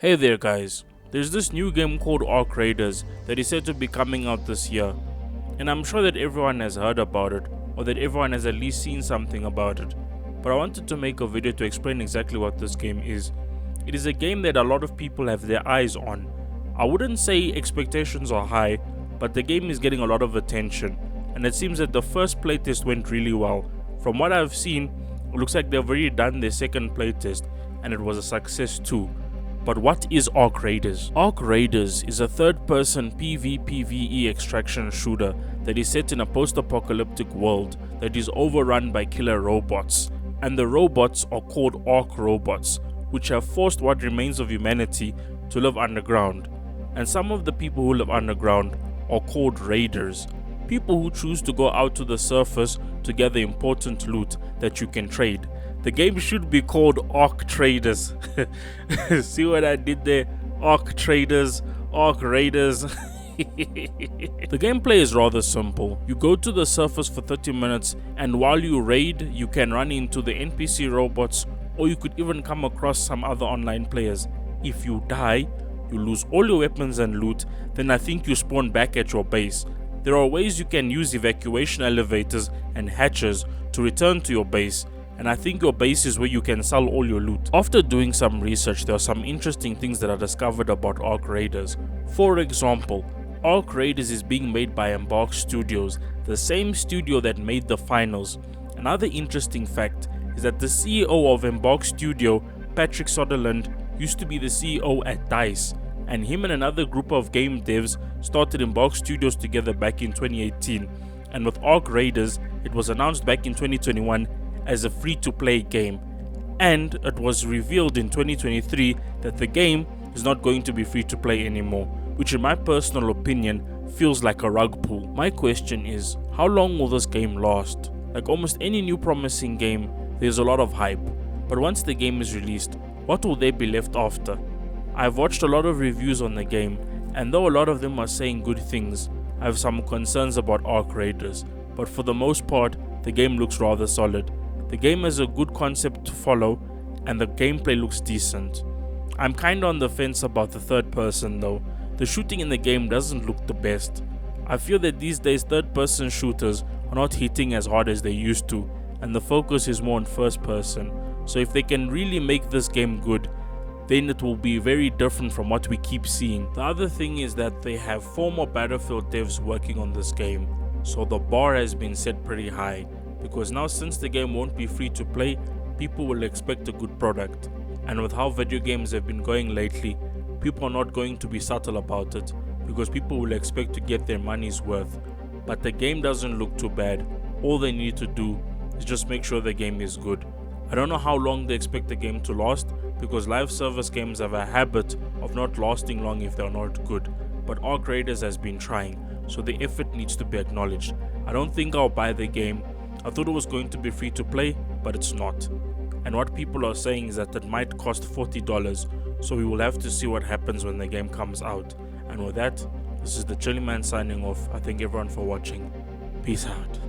Hey there guys, there's this new game called Ark Raiders that is said to be coming out this year, and I'm sure that everyone has heard about it or that everyone has at least seen something about it, but I wanted to make a video to explain exactly what this game is. It is a game that a lot of people have their eyes on. I wouldn't say expectations are high, but the game is getting a lot of attention, and it seems that the first playtest went really well. From what I've seen, it looks like they've already done their second playtest, and it was a success too. But what is Ark Raiders? Ark Raiders is a third-person PvPvE extraction shooter that is set in a post-apocalyptic world that is overrun by killer robots, and the robots are called Ark robots, which have forced what remains of humanity to live underground. And some of the people who live underground are called Raiders, people who choose to go out to the surface to gather important loot that you can trade. The game should be called Ark Traders. See what I did there? Ark Traders, Ark Raiders. The gameplay is rather simple. You go to the surface for 30 minutes, and while you raid, you can run into the NPC robots, or you could even come across some other online players. If you die, you lose all your weapons and loot, then I think you spawn back at your base. There are ways you can use evacuation elevators and hatches to return to your base, and I think your base is where you can sell all your loot. After doing some research, there are some interesting things that are discovered about Ark Raiders. For example, Ark Raiders is being made by Embark Studios, the same studio that made the finals. Another interesting fact is that the CEO of Embark Studio, Patrick Sutherland, used to be the CEO at DICE, and him and another group of game devs started Embark Studios together back in 2018. And with Ark Raiders, it was announced back in 2021 as a free-to-play game, and it was revealed in 2023 that the game is not going to be free-to-play anymore, which in my personal opinion feels like a rug pull. My question is, how long will this game last? Like almost any new promising game, there's a lot of hype, but once the game is released, what will there be left after? I've watched a lot of reviews on the game, and though a lot of them are saying good things, I have some concerns about Ark Raiders, but for the most part, the game looks rather solid. The game has a good concept to follow, and the gameplay looks decent. I'm kinda on the fence about the third person though. The shooting in the game doesn't look the best. I feel that these days third person shooters are not hitting as hard as they used to, and the focus is more on first person. So if they can really make this game good, then it will be very different from what we keep seeing. The other thing is that they have former Battlefield devs working on this game, so the bar has been set pretty high. Because now, since the game won't be free to play, people will expect a good product. And with how video games have been going lately, people are not going to be subtle about it, because people will expect to get their money's worth. But the game doesn't look too bad. All they need to do is just make sure the game is good. I don't know how long they expect the game to last, because live service games have a habit of not lasting long if they're not good. But Ark Raiders has been trying, so the effort needs to be acknowledged. I don't think I'll buy the game. I thought it was going to be free to play, but it's not. And what people are saying is that it might cost $40, so we will have to see what happens when the game comes out. And with that, this is the Chilly Man signing off. I thank everyone for watching. Peace out.